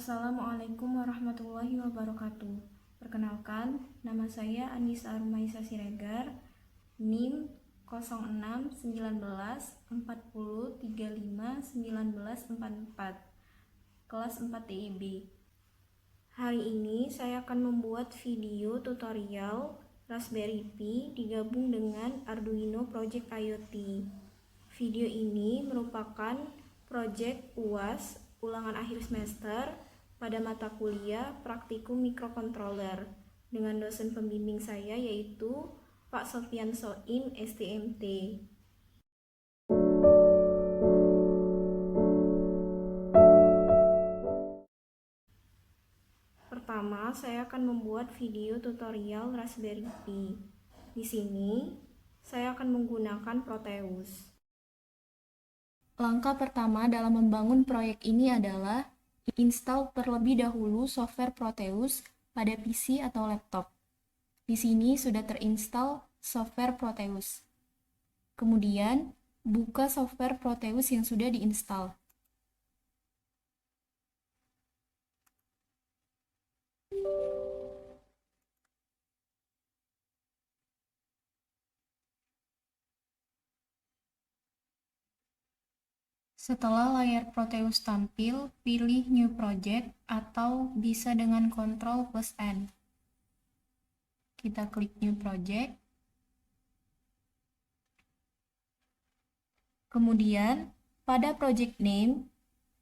Assalamualaikum warahmatullahi wabarakatuh. Perkenalkan, nama saya Anissa Armaisa Siregar, NIM 061940351944, kelas 4 TIB. Hari ini saya akan membuat video tutorial Raspberry Pi digabung dengan Arduino Project IoT. Video ini merupakan proyek UAS ulangan akhir semester pada mata kuliah Praktikum Mikrocontroller dengan dosen pembimbing saya yaitu Pak Sofian Soim, STMT. Pertama, saya akan membuat video tutorial Raspberry Pi. Di sini, saya akan menggunakan Proteus. Langkah pertama dalam membangun proyek ini adalah install terlebih dahulu software Proteus pada PC atau laptop. Di sini sudah terinstall software Proteus. Kemudian, buka software Proteus yang sudah diinstal. Setelah layar Proteus tampil, pilih New Project atau bisa dengan Ctrl+N. Kita klik New Project. Kemudian, pada project name,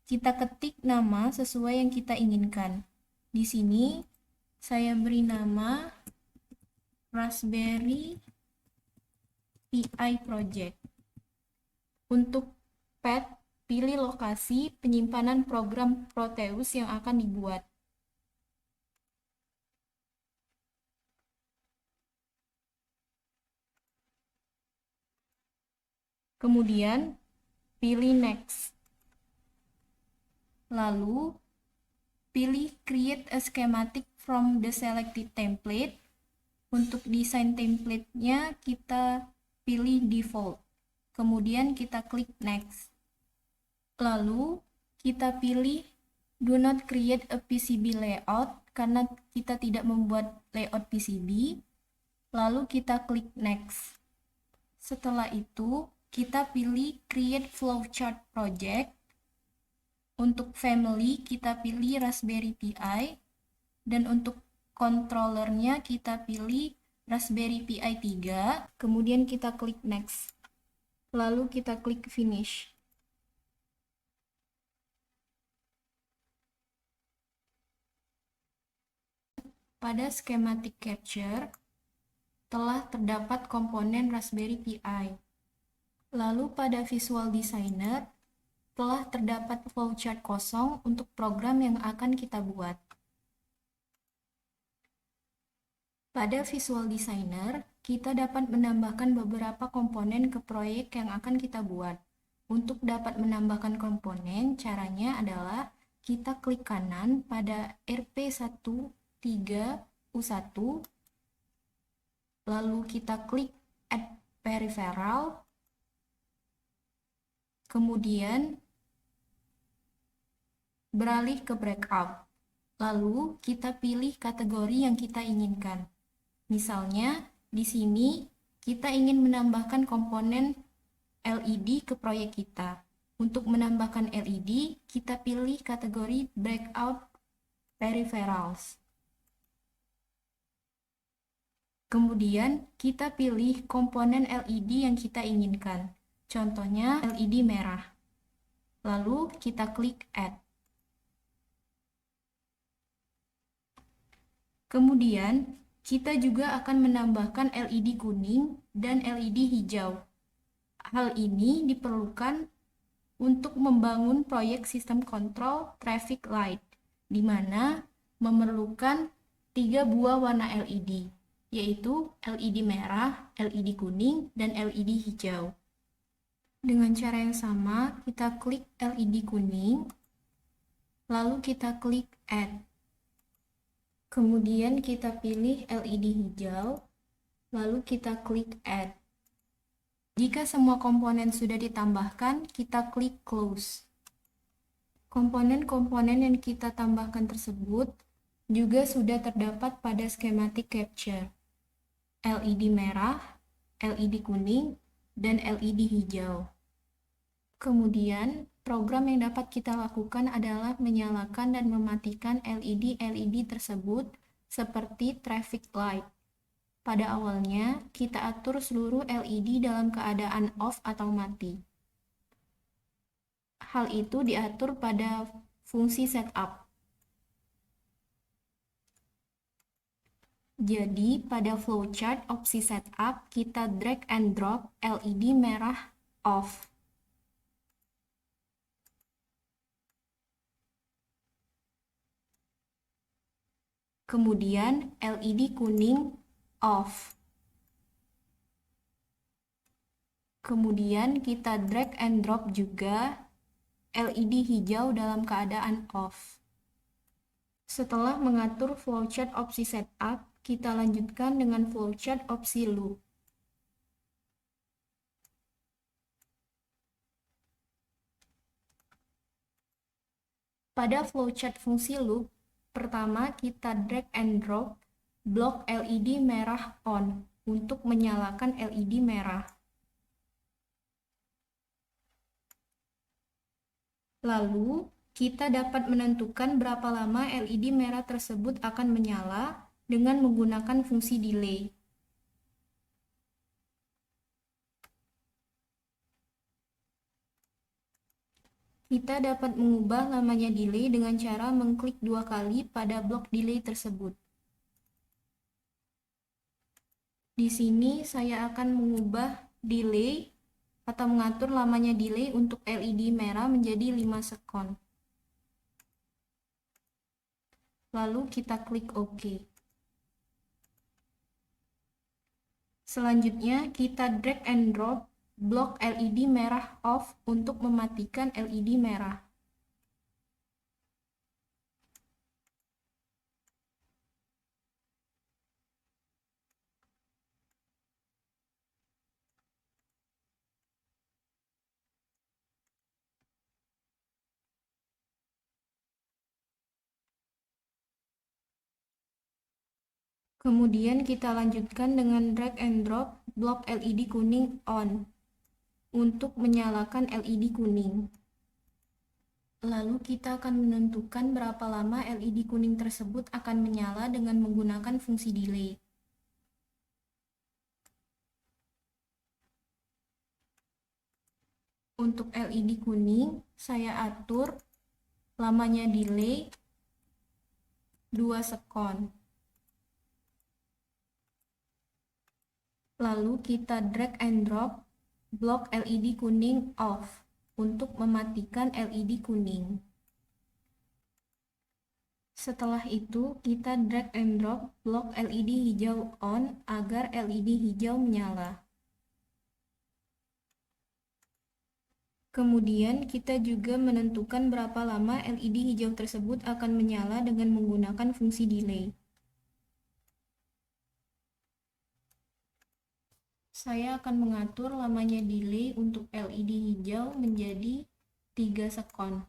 kita ketik nama sesuai yang kita inginkan. Di sini, saya beri nama Raspberry Pi Project. Untuk path, pilih lokasi penyimpanan program Proteus yang akan dibuat. Kemudian, pilih Next. Lalu, pilih Create a Schematic from the selected template. Untuk desain template-nya, kita pilih Default. Kemudian, kita klik Next. Lalu, kita pilih Do not create a PCB layout, karena kita tidak membuat layout PCB. Lalu, kita klik Next. Setelah itu, kita pilih Create Flowchart Project. Untuk family, kita pilih Raspberry Pi. Dan untuk controllernya, kita pilih Raspberry Pi 3. Kemudian kita klik Next. Lalu kita klik Finish. Pada schematic capture, telah terdapat komponen Raspberry Pi. Lalu pada Visual Designer, telah terdapat flowchart kosong untuk program yang akan kita buat. Pada Visual Designer, kita dapat menambahkan beberapa komponen ke proyek yang akan kita buat. Untuk dapat menambahkan komponen, caranya adalah kita klik kanan pada RP13U1, lalu kita klik Add Peripheral, kemudian beralih ke Breakout. Lalu kita pilih kategori yang kita inginkan. Misalnya, di sini kita ingin menambahkan komponen LED ke proyek kita. Untuk menambahkan LED, kita pilih kategori Breakout Peripherals. Kemudian, kita pilih komponen LED yang kita inginkan. Contohnya, LED merah. Lalu, kita klik Add. Kemudian, kita juga akan menambahkan LED kuning dan LED hijau. Hal ini diperlukan untuk membangun proyek sistem kontrol traffic light, di mana memerlukan 3 buah warna LED, yaitu LED merah, LED kuning, dan LED hijau. Dengan cara yang sama, kita klik LED kuning, lalu kita klik Add. Kemudian kita pilih LED hijau, lalu kita klik Add. Jika semua komponen sudah ditambahkan, kita klik Close. Komponen-komponen yang kita tambahkan tersebut juga sudah terdapat pada schematic capture. LED merah, LED kuning, dan LED hijau. Kemudian, program yang dapat kita lakukan adalah menyalakan dan mematikan LED-LED tersebut seperti traffic light. Pada awalnya, kita atur seluruh LED dalam keadaan off atau mati. Hal itu diatur pada fungsi setup. Jadi, pada flowchart opsi setup, kita drag and drop LED merah off. Kemudian, LED kuning off. Kemudian, kita drag and drop juga LED hijau dalam keadaan off. Setelah mengatur flowchart opsi setup, kita lanjutkan dengan flowchart opsi loop. Pada flowchart fungsi loop, pertama kita drag and drop blok LED merah on untuk menyalakan LED merah. Lalu, kita dapat menentukan berapa lama LED merah tersebut akan menyala dengan menggunakan fungsi delay. Kita dapat mengubah lamanya delay dengan cara mengklik 2 kali pada blok delay tersebut. Di sini saya akan mengubah delay atau mengatur lamanya delay untuk LED merah menjadi 5 sekon. Lalu kita klik OK. Selanjutnya kita drag and drop blok LED merah off untuk mematikan LED merah. Kemudian kita lanjutkan dengan drag and drop blok LED kuning on untuk menyalakan LED kuning. Lalu kita akan menentukan berapa lama LED kuning tersebut akan menyala dengan menggunakan fungsi delay. Untuk LED kuning, saya atur lamanya delay 2 sekon. Lalu kita drag and drop blok LED kuning off untuk mematikan LED kuning. Setelah itu, kita drag and drop blok LED hijau on agar LED hijau menyala. Kemudian, kita juga menentukan berapa lama LED hijau tersebut akan menyala dengan menggunakan fungsi delay. Saya akan mengatur lamanya delay untuk LED hijau menjadi 3 sekon.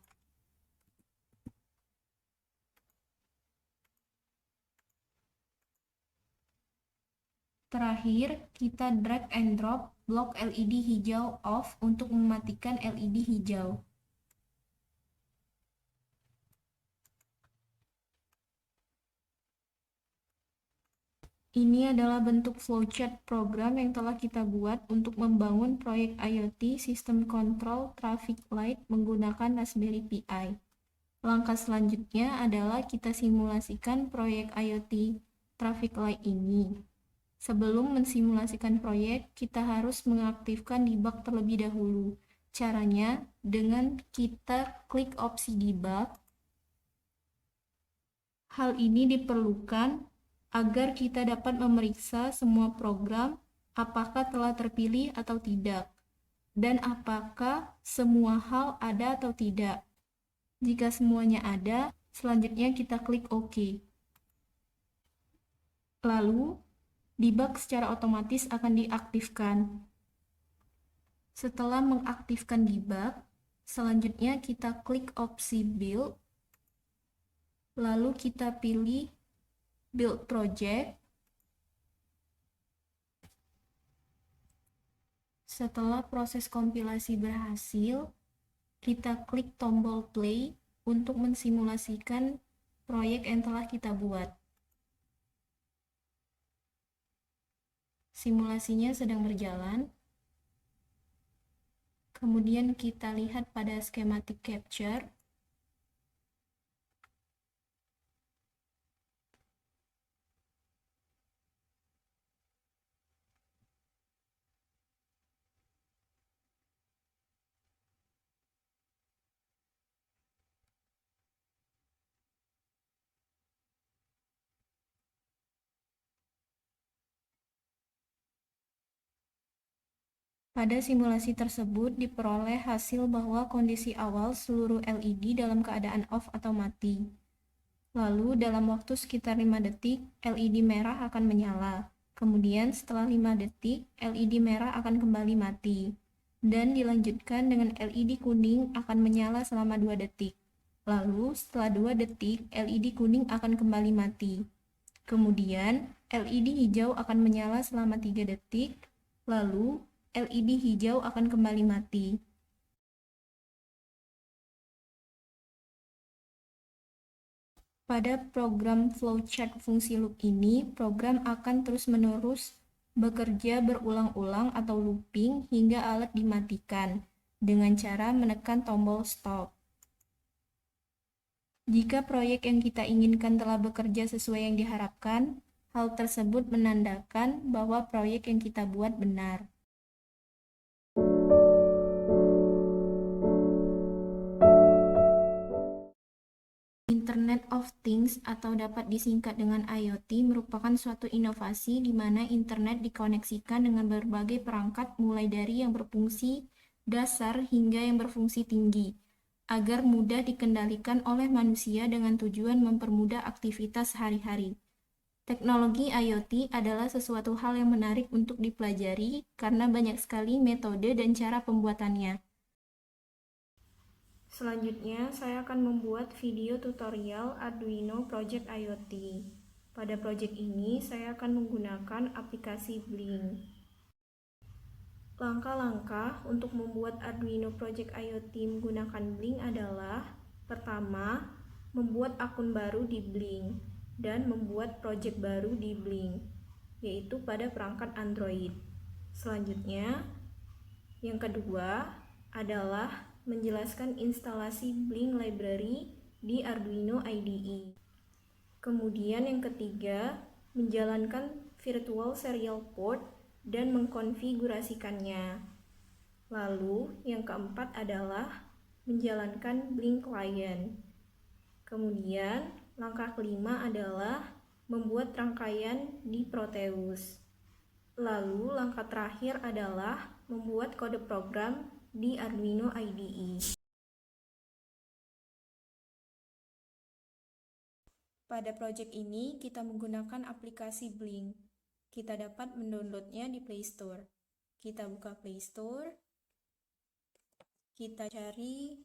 Terakhir, kita drag and drop blok LED hijau off untuk mematikan LED hijau. Ini adalah bentuk flowchart program yang telah kita buat untuk membangun proyek IoT Sistem Kontrol Traffic Light menggunakan Raspberry Pi. Langkah selanjutnya adalah kita simulasikan proyek IoT Traffic Light ini. Sebelum mensimulasikan proyek, kita harus mengaktifkan debug terlebih dahulu. Caranya dengan kita klik opsi debug. Hal ini diperlukan agar kita dapat memeriksa semua program apakah telah terpilih atau tidak, dan apakah semua hal ada atau tidak. Jika semuanya ada, selanjutnya kita klik OK. Lalu, debug secara otomatis akan diaktifkan. Setelah mengaktifkan debug, Selanjutnya kita klik opsi build, lalu kita pilih build project. Setelah proses kompilasi berhasil, kita klik tombol play untuk mensimulasikan proyek yang telah kita buat. Simulasinya sedang berjalan. Kemudian kita lihat pada schematic capture. Pada simulasi tersebut diperoleh hasil bahwa kondisi awal seluruh LED dalam keadaan off atau mati. Lalu dalam waktu sekitar 5 detik, LED merah akan menyala. Kemudian setelah 5 detik, LED merah akan kembali mati. Dan dilanjutkan dengan LED kuning akan menyala selama 2 detik. Lalu setelah 2 detik, LED kuning akan kembali mati. Kemudian LED hijau akan menyala selama 3 detik. Lalu LED hijau akan kembali mati. Pada program flowchart fungsi loop ini, program akan terus-menerus bekerja berulang-ulang atau looping hingga alat dimatikan dengan cara menekan tombol stop. Jika proyek yang kita inginkan telah bekerja sesuai yang diharapkan, hal tersebut menandakan bahwa proyek yang kita buat benar. Internet of Things atau dapat disingkat dengan IoT merupakan suatu inovasi di mana internet dikoneksikan dengan berbagai perangkat mulai dari yang berfungsi dasar hingga yang berfungsi tinggi, agar mudah dikendalikan oleh manusia dengan tujuan mempermudah aktivitas sehari-hari. Teknologi IoT adalah sesuatu hal yang menarik untuk dipelajari karena banyak sekali metode dan cara pembuatannya. Selanjutnya, saya akan membuat video tutorial Arduino Project IoT. Pada project ini, saya akan menggunakan aplikasi Blink. Langkah-langkah untuk membuat Arduino Project IoT menggunakan Blink adalah: pertama, membuat akun baru di Blink dan membuat project baru di Blink, yaitu pada perangkat Android. Selanjutnya, yang kedua adalah menjelaskan instalasi Blink Library di Arduino IDE. Kemudian yang ketiga, menjalankan virtual serial port dan mengkonfigurasikannya. Lalu yang keempat adalah menjalankan Blink Client. Kemudian langkah kelima adalah membuat rangkaian di Proteus. Lalu langkah terakhir adalah membuat kode program di Arduino IDE. Pada proyek ini kita menggunakan aplikasi Blink. Kita dapat mendownloadnya di Play Store. Kita buka Play Store. Kita cari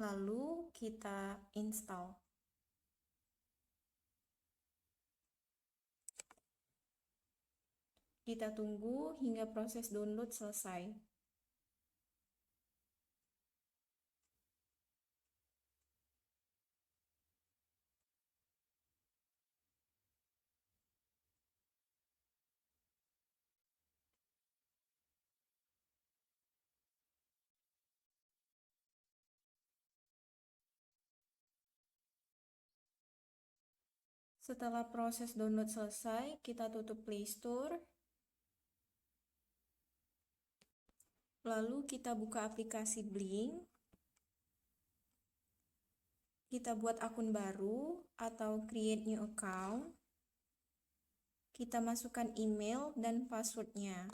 lalu kita install. Kita tunggu hingga proses download selesai. Setelah proses download selesai, kita tutup Play Store. Lalu kita buka aplikasi Blink. Kita buat akun baru atau create new account. Kita masukkan email dan passwordnya.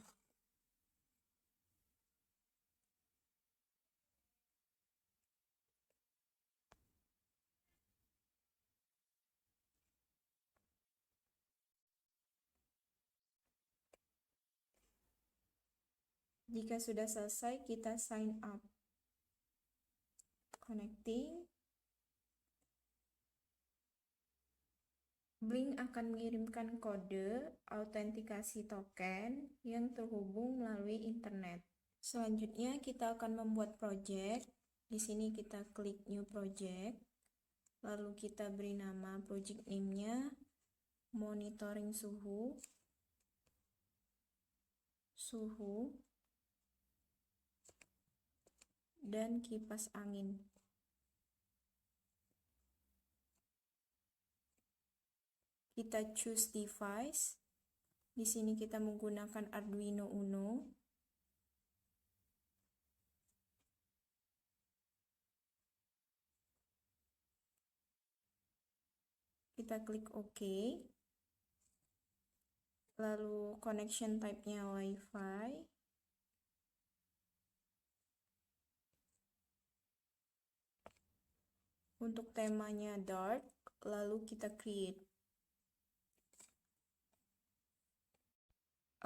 Jika sudah selesai, kita sign up. Connecting. Blink akan mengirimkan kode autentikasi token yang terhubung melalui internet. Selanjutnya kita akan membuat project. Di sini kita klik new project. Lalu kita beri nama project name-nya monitoring suhu. Dan kipas angin. Kita choose device. Di sini kita menggunakan Arduino Uno. Kita klik OK. Lalu connection type-nya Wi-Fi. Untuk temanya dark, lalu kita create.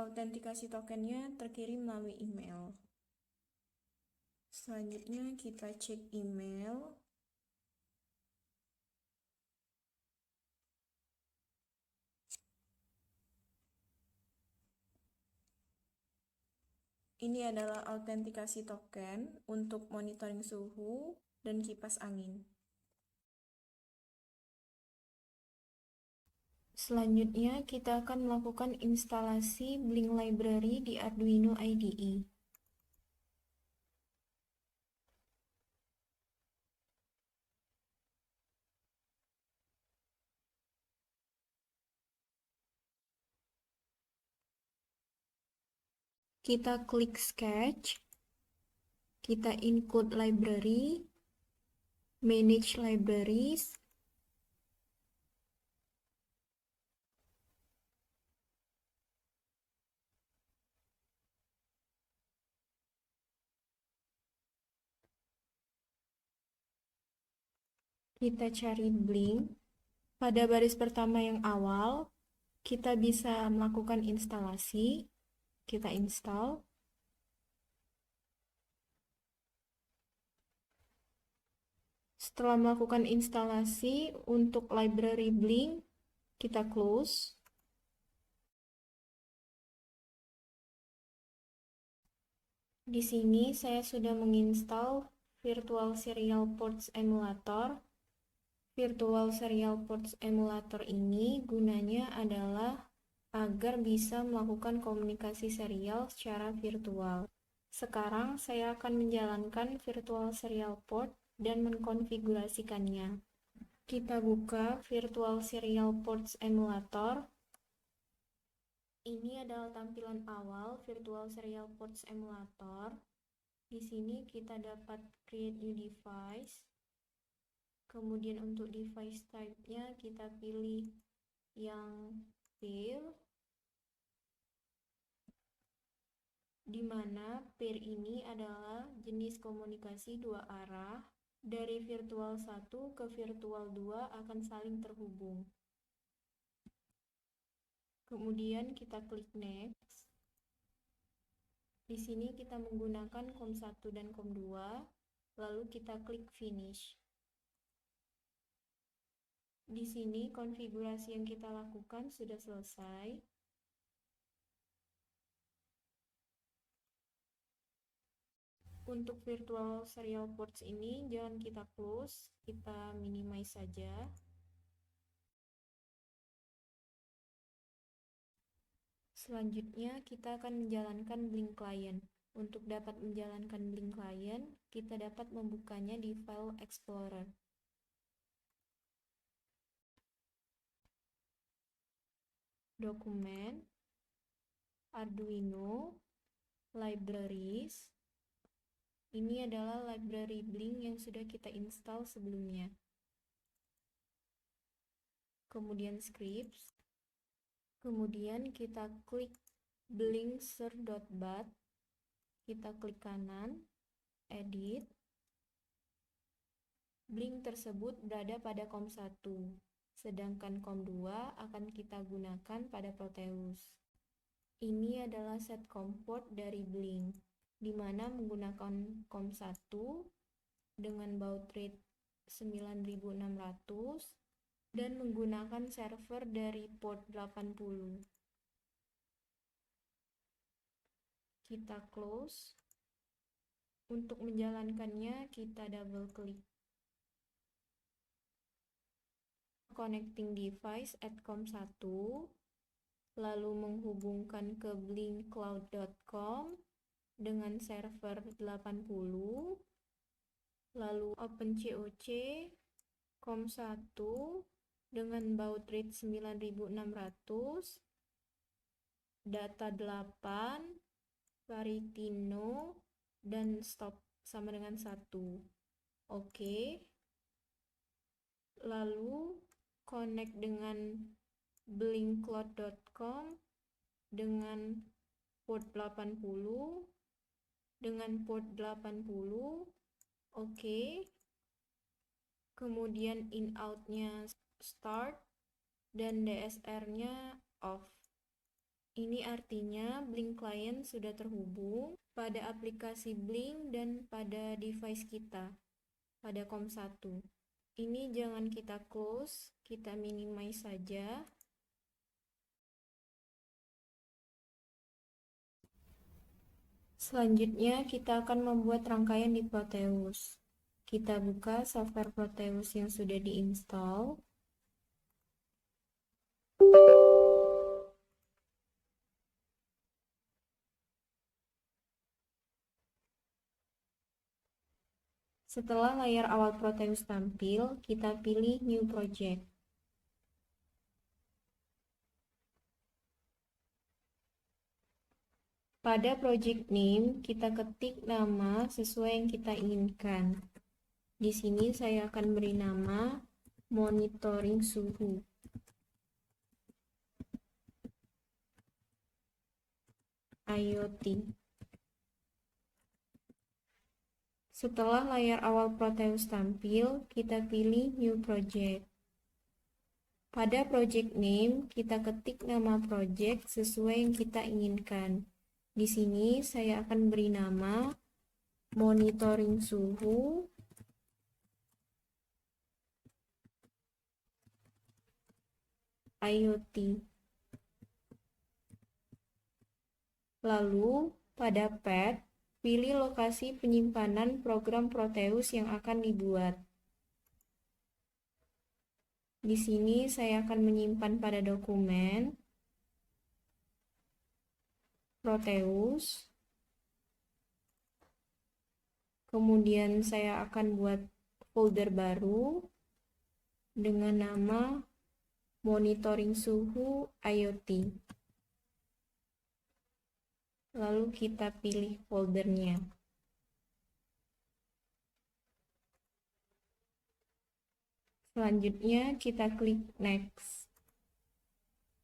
Autentikasi tokennya terkirim melalui email. Selanjutnya kita cek email. Ini adalah autentikasi token untuk monitoring suhu dan kipas angin. Selanjutnya, kita akan melakukan instalasi Blink Library di Arduino IDE. Kita klik Sketch, kita include library, manage libraries, kita cari Blink. Pada baris pertama yang awal, kita bisa melakukan instalasi. Kita install. Setelah melakukan instalasi untuk library Blink, kita close. Di sini saya sudah menginstal Virtual Serial Ports Emulator. Virtual Serial Ports Emulator ini gunanya adalah agar bisa melakukan komunikasi serial secara virtual. Sekarang saya akan menjalankan Virtual Serial Port dan mengkonfigurasikannya. Kita buka Virtual Serial Ports Emulator. Ini adalah tampilan awal Virtual Serial Ports Emulator. Di sini kita dapat create new device. Kemudian untuk device type-nya kita pilih yang pair, di mana pair ini adalah jenis komunikasi dua arah. Dari virtual 1 ke virtual 2 akan saling terhubung. Kemudian kita klik next. Di sini kita menggunakan COM1 dan COM2, lalu kita klik finish. Di sini konfigurasi yang kita lakukan sudah selesai. Untuk virtual serial ports ini jangan kita close, kita minimize saja. Selanjutnya kita akan menjalankan Blink Client. Untuk dapat menjalankan Blink Client, kita dapat membukanya di File Explorer. Dokumen, Arduino, Libraries. Ini adalah library Blink yang sudah kita install sebelumnya. Kemudian scripts. Kemudian kita klik blinkser.bat. Kita klik kanan, edit. Blink tersebut berada pada COM1, sedangkan COM2 akan kita gunakan pada Proteus. Ini adalah set COM port dari Blink. di mana menggunakan COM1 dengan baud rate 9600 dan menggunakan server dari port 80. Kita close. Untuk menjalankannya, kita double klik. Connecting device at COM1, lalu menghubungkan ke blinkcloud.com dengan server 80, lalu open COC COM1 dengan baud rate 9600, data 8, variety no, dan stop sama dengan 1. Oke. Lalu connect dengan blinkcloud.com dengan port 80 dengan port 80. Oke. Kemudian in out-nya start dan DSR-nya off. Ini artinya Blink Client sudah terhubung pada aplikasi Blink dan pada device kita, pada COM1. Ini jangan kita close, kita minimize saja. Selanjutnya kita akan membuat rangkaian di Proteus. Kita buka software Proteus yang sudah diinstal. Setelah layar awal Proteus tampil, kita pilih New Project. Pada project name, kita ketik nama sesuai yang kita inginkan. Di sini saya akan beri nama monitoring suhu. IoT. Setelah layar awal Proteus tampil, kita pilih New Project. Pada project name, kita ketik nama project sesuai yang kita inginkan. Di sini saya akan beri nama monitoring suhu IoT. Lalu, pada path, pilih lokasi penyimpanan program Proteus yang akan dibuat. Di sini saya akan menyimpan pada dokumen Proteus. Kemudian saya akan buat folder baru dengan nama monitoring suhu IoT. Lalu kita pilih foldernya. Selanjutnya kita klik next.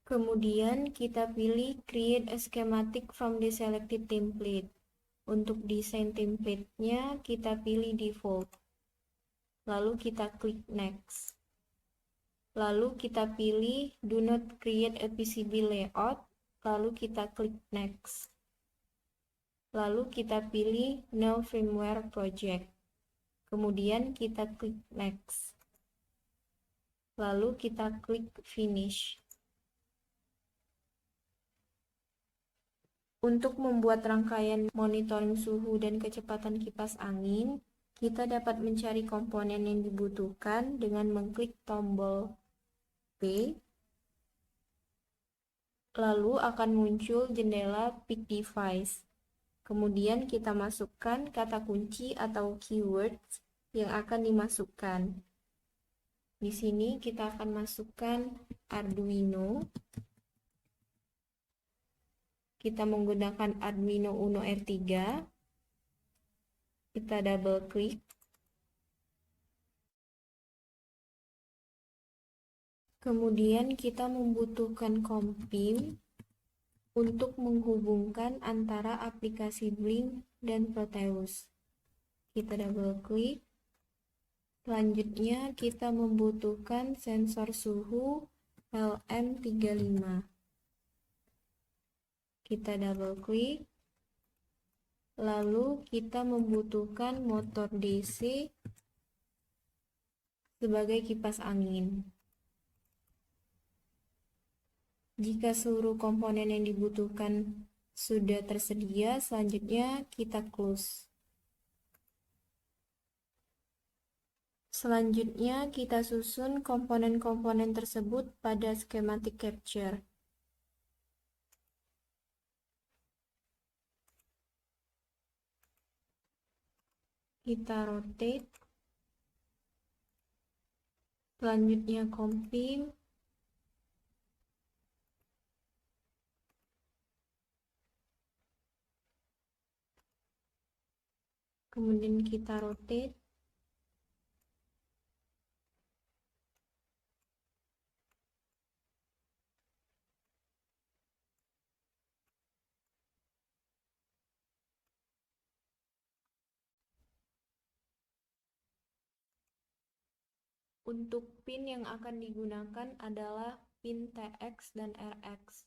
Kemudian kita pilih create a schematic from the selected template. Untuk desain template-nya kita pilih default. Lalu kita klik next. Lalu kita pilih do not create a PCB layout. Lalu kita klik next. Lalu kita pilih no firmware project. Kemudian kita klik next. Lalu kita klik finish. Untuk membuat rangkaian monitoring suhu dan kecepatan kipas angin, kita dapat mencari komponen yang dibutuhkan dengan mengklik tombol P. Lalu akan muncul jendela Pick Device. Kemudian kita masukkan kata kunci atau keywords yang akan dimasukkan. Di sini kita akan masukkan Arduino. Kita menggunakan Arduino Uno R3. Kita double klik. Kemudian kita membutuhkan COM-PIM untuk menghubungkan antara aplikasi Blink dan Proteus. Kita double klik. Selanjutnya kita membutuhkan sensor suhu LM35. Kita double klik. Lalu kita membutuhkan motor DC sebagai kipas angin. Jika seluruh komponen yang dibutuhkan sudah tersedia, selanjutnya kita close. Selanjutnya kita susun komponen-komponen tersebut pada schematic capture. Kita rotate. Selanjutnya compile. Kemudian kita rotate. Untuk pin yang akan digunakan adalah pin TX dan RX.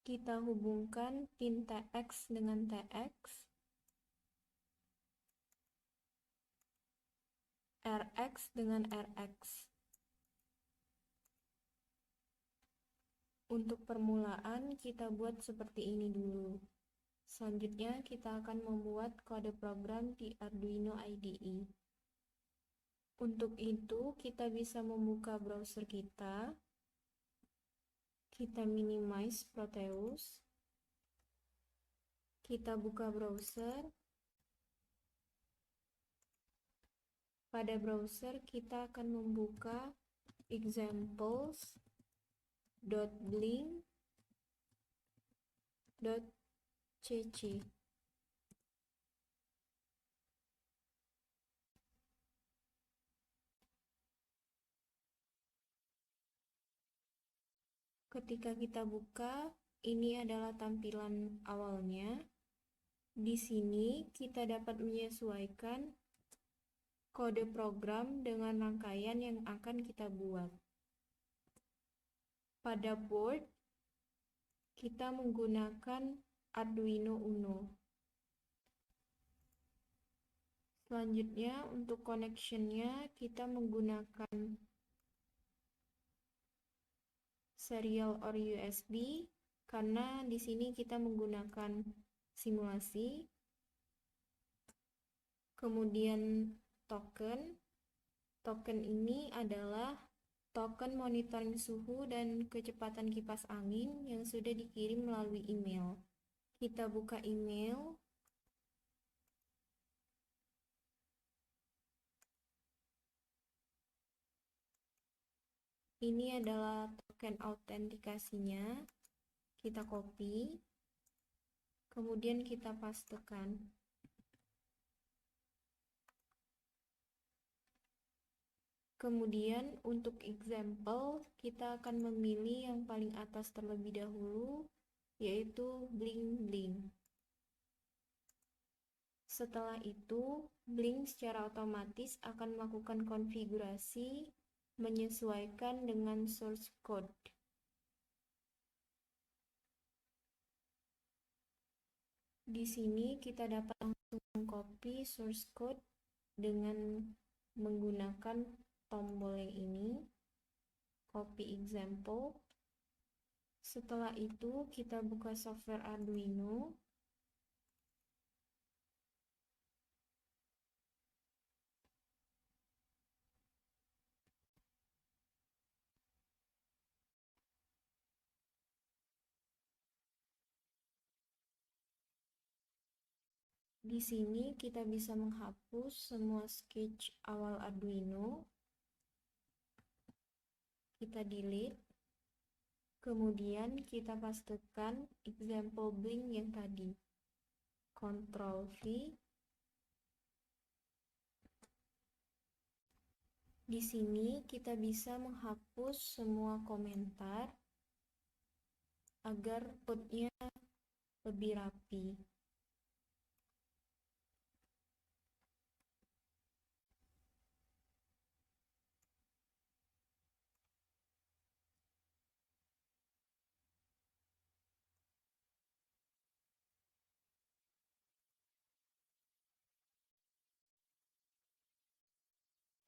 Kita hubungkan pin TX dengan TX, RX dengan RX. Untuk permulaan kita buat seperti ini dulu. Selanjutnya kita akan membuat kode program di Arduino IDE. Untuk itu kita bisa membuka browser kita. Kita minimize Proteus. Kita buka browser. Pada browser kita akan membuka examples.blink.cc. Ketika kita buka, ini adalah tampilan awalnya. Di sini kita dapat menyesuaikan kode program dengan rangkaian yang akan kita buat. Pada board, kita menggunakan Arduino Uno. Selanjutnya, untuk connection-nya kita menggunakan serial or USB, karena di sini kita menggunakan simulasi. Kemudian token ini adalah token monitoring suhu dan kecepatan kipas angin yang sudah dikirim melalui email. Kita buka email. Ini adalah token autentikasinya. Kita copy. Kemudian kita pastekan. Kemudian untuk example, kita akan memilih yang paling atas terlebih dahulu, yaitu blink-blink. Setelah itu, Blink secara otomatis akan melakukan konfigurasi menyesuaikan dengan source code. Di sini kita dapat langsung mengcopy source code dengan menggunakan tombol yang ini, copy example. Setelah itu kita buka software Arduino. Di sini kita bisa menghapus semua sketch awal Arduino. Kita delete. Kemudian kita pastekan example blink yang tadi. Ctrl V. Di sini kita bisa menghapus semua komentar agar outputnya lebih rapi.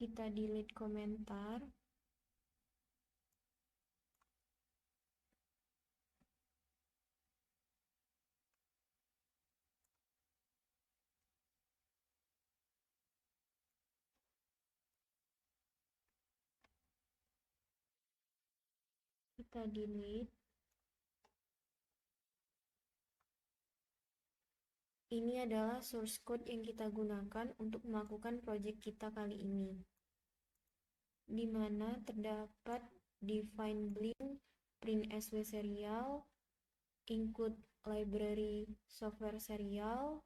Kita delete komentar. Kita delete. Ini adalah source code yang kita gunakan untuk melakukan project kita kali ini, di mana terdapat define Blink, print SW serial, include library software serial,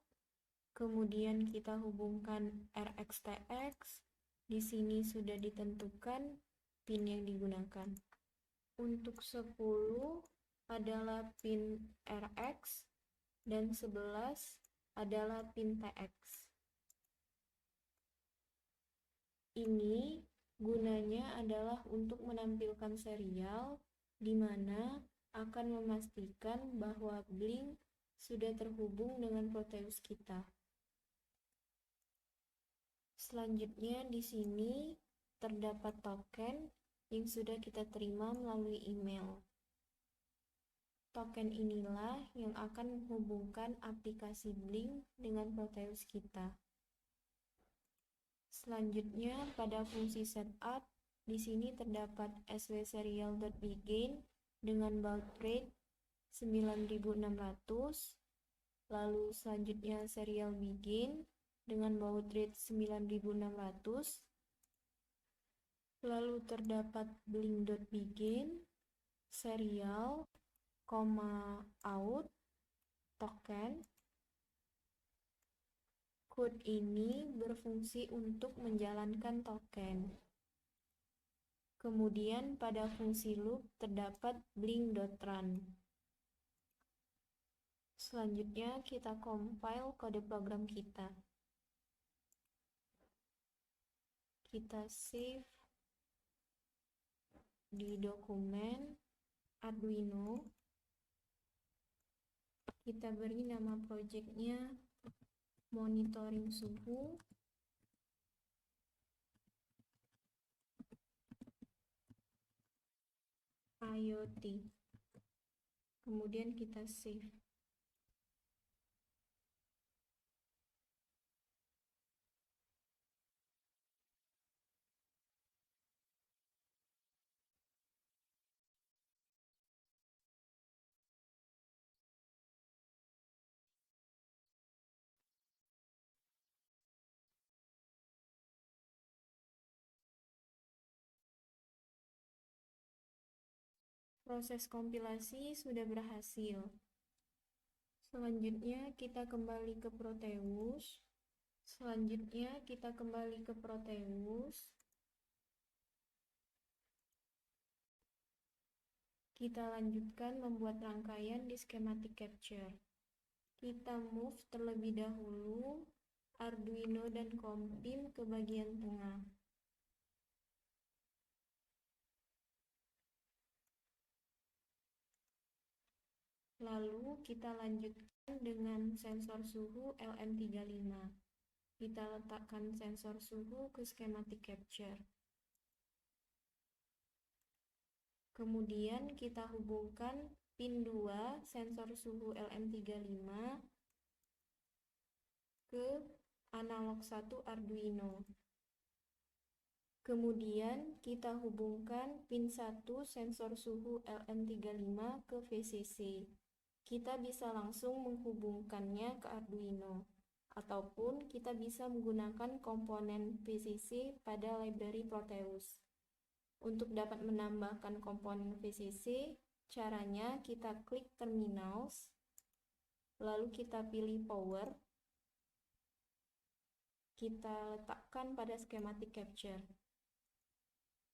kemudian kita hubungkan RxTX. Di sini sudah ditentukan pin yang digunakan. Untuk 10 adalah pin RX dan 11 adalah pin TX. Ini gunanya adalah untuk menampilkan serial, di mana akan memastikan bahwa Blink sudah terhubung dengan Proteus kita. Selanjutnya di sini terdapat token yang sudah kita terima melalui email. Token inilah yang akan menghubungkan aplikasi Blink dengan Proteus kita. Selanjutnya pada fungsi setup, di sini terdapat swserial.begin dengan baud rate 9600, lalu selanjutnya serial begin dengan baud rate 9600, lalu terdapat blink.begin, serial, out, token. Code ini berfungsi untuk menjalankan token. Kemudian pada fungsi loop terdapat blink.run. Selanjutnya kita compile kode program kita. Kita save di dokumen Arduino. Kita beri nama projectnya monitoring suhu. IoT. Kemudian kita save. Proses kompilasi sudah berhasil. Selanjutnya kita kembali ke Proteus. Kita lanjutkan membuat rangkaian di schematic capture. Kita move terlebih dahulu Arduino dan Kompim ke bagian tengah. Lalu kita lanjutkan dengan sensor suhu LM35. Kita letakkan sensor suhu ke schematic capture. Kemudian kita hubungkan pin 2 sensor suhu LM35 ke analog 1 Arduino. Kemudian kita hubungkan pin 1 sensor suhu LM35 ke VCC. Kita bisa langsung menghubungkannya ke Arduino, ataupun kita bisa menggunakan komponen VCC pada library Proteus. Untuk dapat menambahkan komponen VCC, caranya kita klik terminals, lalu kita pilih power, kita letakkan pada schematic capture.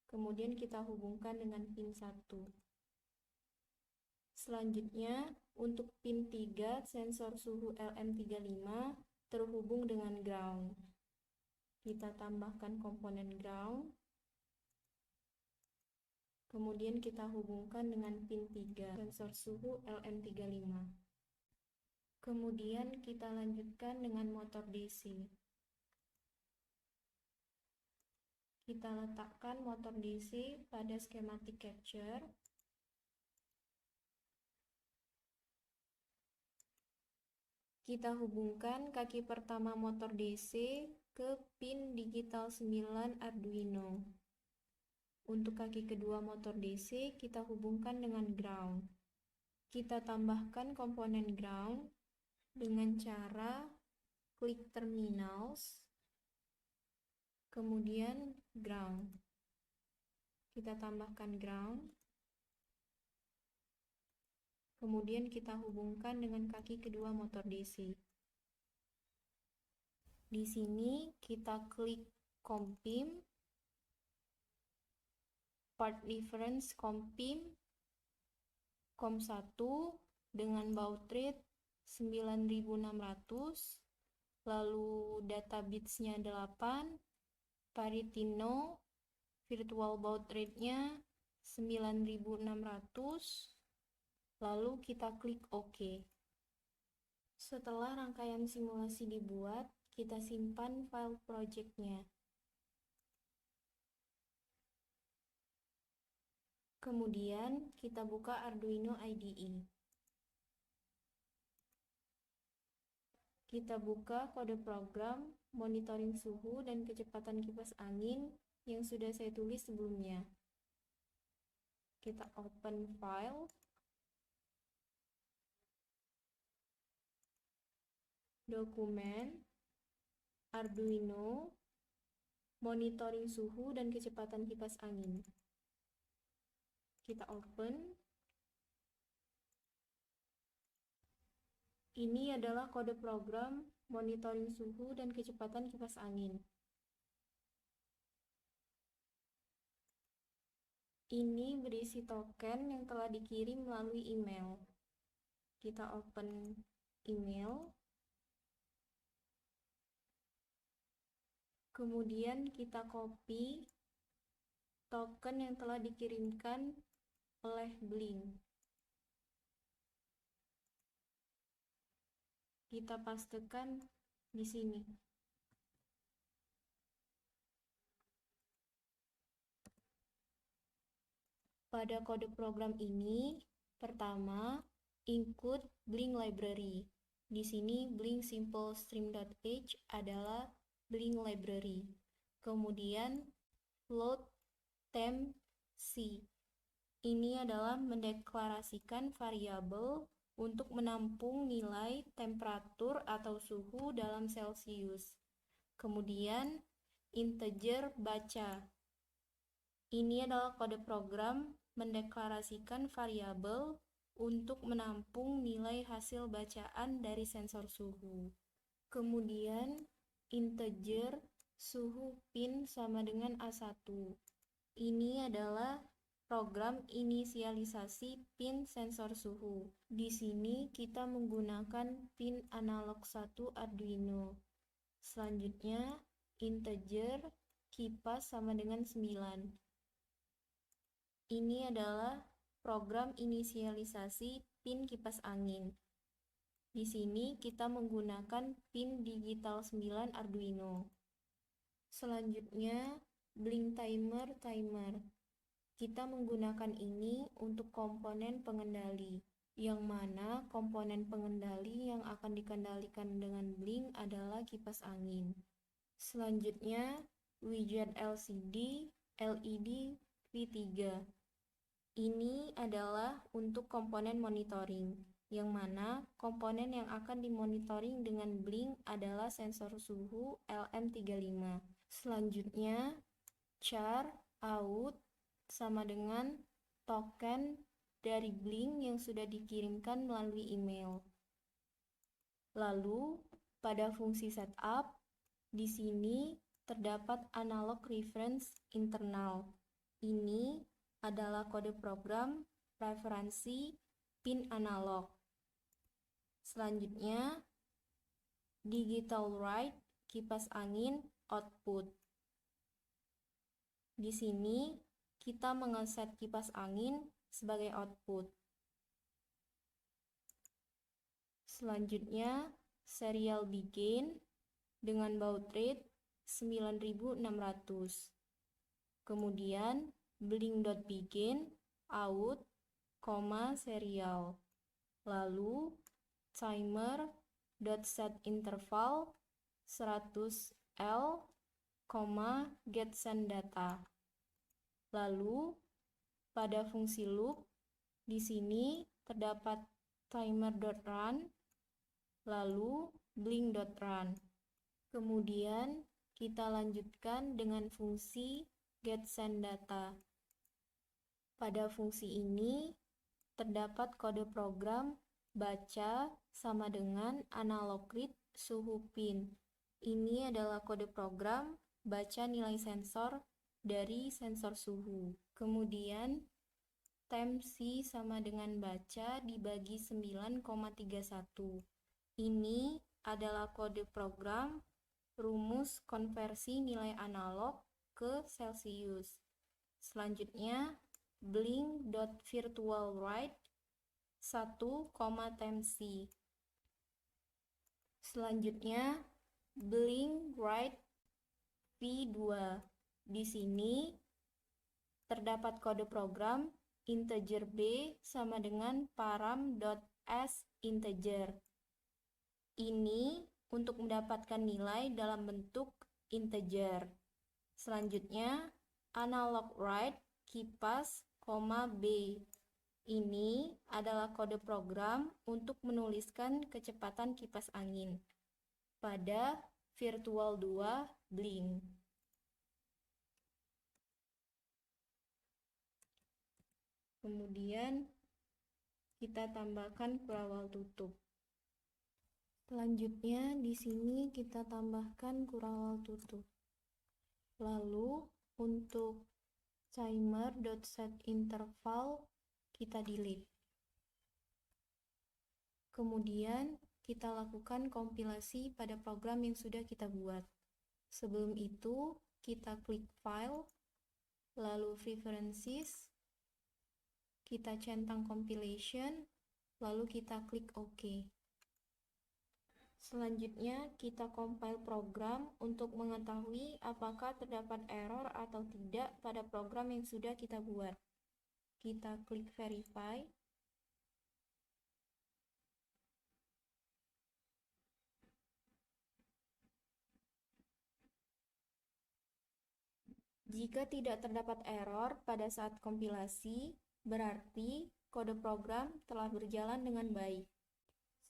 Kemudian kita hubungkan dengan pin 1. Selanjutnya, untuk pin 3 sensor suhu LM35 terhubung dengan ground. Kita tambahkan komponen ground. Kemudian kita hubungkan dengan pin 3 sensor suhu LM35. Kemudian kita lanjutkan dengan motor DC. Kita letakkan motor DC pada schematic capture. Kita hubungkan kaki pertama motor DC ke pin digital 9 Arduino. Untuk kaki kedua motor DC, kita hubungkan dengan ground. Kita tambahkan komponen ground dengan cara klik terminals, kemudian ground. Kita tambahkan ground, kemudian kita hubungkan dengan kaki kedua motor DC. Di sini kita klik COM-PIM, part difference COM-PIM, COM1 dengan baud rate 9600, lalu data bitsnya 8, parity no, virtual baud rate-nya 9600, lalu kita klik OK. Setelah rangkaian simulasi dibuat, kita simpan file project-nya. Kemudian kita buka Arduino IDE. Kita buka kode program monitoring suhu dan kecepatan kipas angin yang sudah saya tulis sebelumnya. Kita open file. Dokumen Arduino monitoring suhu dan kecepatan kipas angin. Kita open. Ini adalah kode program monitoring suhu dan kecepatan kipas angin. Ini berisi token yang telah dikirim melalui email. Kita open email. Kemudian kita copy token yang telah dikirimkan oleh Blink. Kita pastekan di sini. Pada kode program ini, pertama, include Blink library. Di sini Blink simple stream.h adalah Blink library. Kemudian float temp C. Ini adalah mendeklarasikan variabel untuk menampung nilai temperatur atau suhu dalam Celsius. Kemudian integer baca. Ini adalah kode program mendeklarasikan variabel untuk menampung nilai hasil bacaan dari sensor suhu. Kemudian integer suhu pin sama dengan A1. Ini adalah program inisialisasi pin sensor suhu. Di sini kita menggunakan pin analog 1 Arduino. Selanjutnya integer kipas sama dengan 9. Ini adalah program inisialisasi pin kipas angin. Di sini kita menggunakan pin digital 9 Arduino. Selanjutnya Blink timer. Kita menggunakan ini untuk komponen pengendali, yang mana komponen pengendali yang akan dikendalikan dengan Blink adalah kipas angin. Selanjutnya widget LED V3. Ini adalah untuk komponen monitoring, yang mana komponen yang akan dimonitoring dengan Blink adalah sensor suhu LM35. Selanjutnya char out sama dengan token dari Blink yang sudah dikirimkan melalui email. Lalu pada fungsi setup, di sini terdapat analog reference internal. Ini adalah kode program referensi pin analog. Selanjutnya digital write kipas angin output. Di sini kita mengeset kipas angin sebagai output. Selanjutnya serial begin dengan baud rate 9600. Kemudian blink.begin out, serial. Lalu timer.setInterval 100L, getSendData. Lalu pada fungsi loop di sini terdapat timer.run, lalu blink.run. Kemudian kita lanjutkan dengan fungsi getSendData. Pada fungsi ini terdapat kode program baca sama dengan analog read suhu pin. Ini adalah kode program baca nilai sensor dari sensor suhu. Kemudian temp C sama dengan baca dibagi 9,31. Ini adalah kode program rumus konversi nilai analog ke Celsius. Selanjutnya blink.virtualWrite 1, temp C. Selanjutnya blink write v2. Di sini terdapat kode program integer b sama dengan param.s_integer. Ini untuk mendapatkan nilai dalam bentuk integer. Selanjutnya analog write kipas, B. Ini adalah kode program untuk menuliskan kecepatan kipas angin pada virtual 2 blink. Kemudian kita tambahkan kurawal tutup. Selanjutnya di sini kita tambahkan kurawal tutup. Lalu untuk timer.setInterval kita delete. Kemudian kita lakukan kompilasi pada program yang sudah kita buat. Sebelum itu kita klik file, lalu preferences, kita centang compilation, lalu kita klik OK. Selanjutnya kita compile program untuk mengetahui apakah terdapat error atau tidak pada program yang sudah kita buat. Kita klik verify. Jika tidak terdapat error pada saat kompilasi, berarti kode program telah berjalan dengan baik.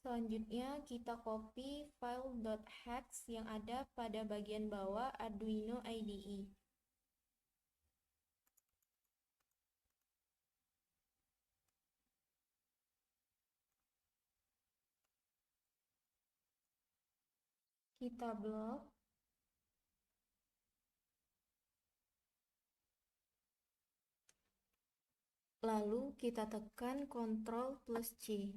Selanjutnya kita copy file.hex yang ada pada bagian bawah Arduino IDE. Kita blok. Lalu kita tekan Ctrl+C.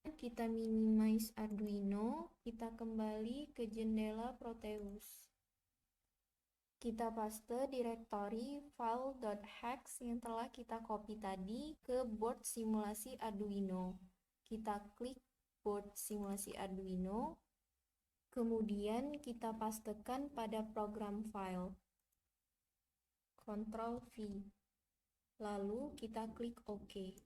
Kita minimize Arduino, kita kembali ke jendela Proteus. Kita paste direktori file.hex yang telah kita copy tadi ke board simulasi Arduino. Kita klik board simulasi Arduino, kemudian kita pastekan pada program file. Ctrl V. Lalu kita klik OK.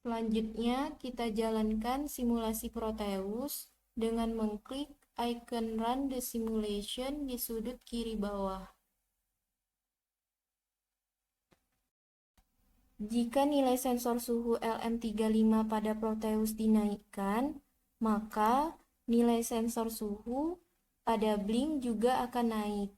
Selanjutnya kita jalankan simulasi Proteus dengan mengklik icon Run the Simulation di sudut kiri bawah. Jika nilai sensor suhu LM35 pada Proteus dinaikkan, maka nilai sensor suhu pada blink juga akan naik.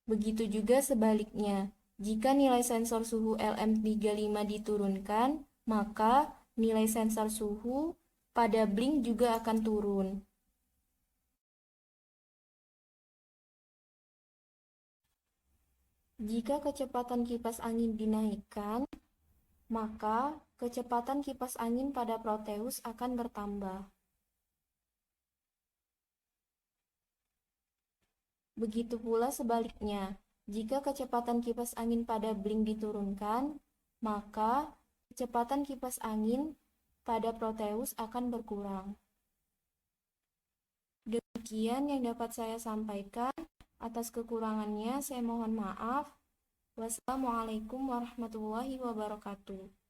Begitu juga sebaliknya, jika nilai sensor suhu LM35 diturunkan, maka nilai sensor suhu pada blink juga akan turun. Jika kecepatan kipas angin dinaikkan, maka kecepatan kipas angin pada Proteus akan bertambah. Begitu pula sebaliknya, jika kecepatan kipas angin pada blink diturunkan, maka kecepatan kipas angin pada Proteus akan berkurang. Demikian yang dapat saya sampaikan. Atas kekurangannya saya mohon maaf. Wassalamualaikum warahmatullahi wabarakatuh.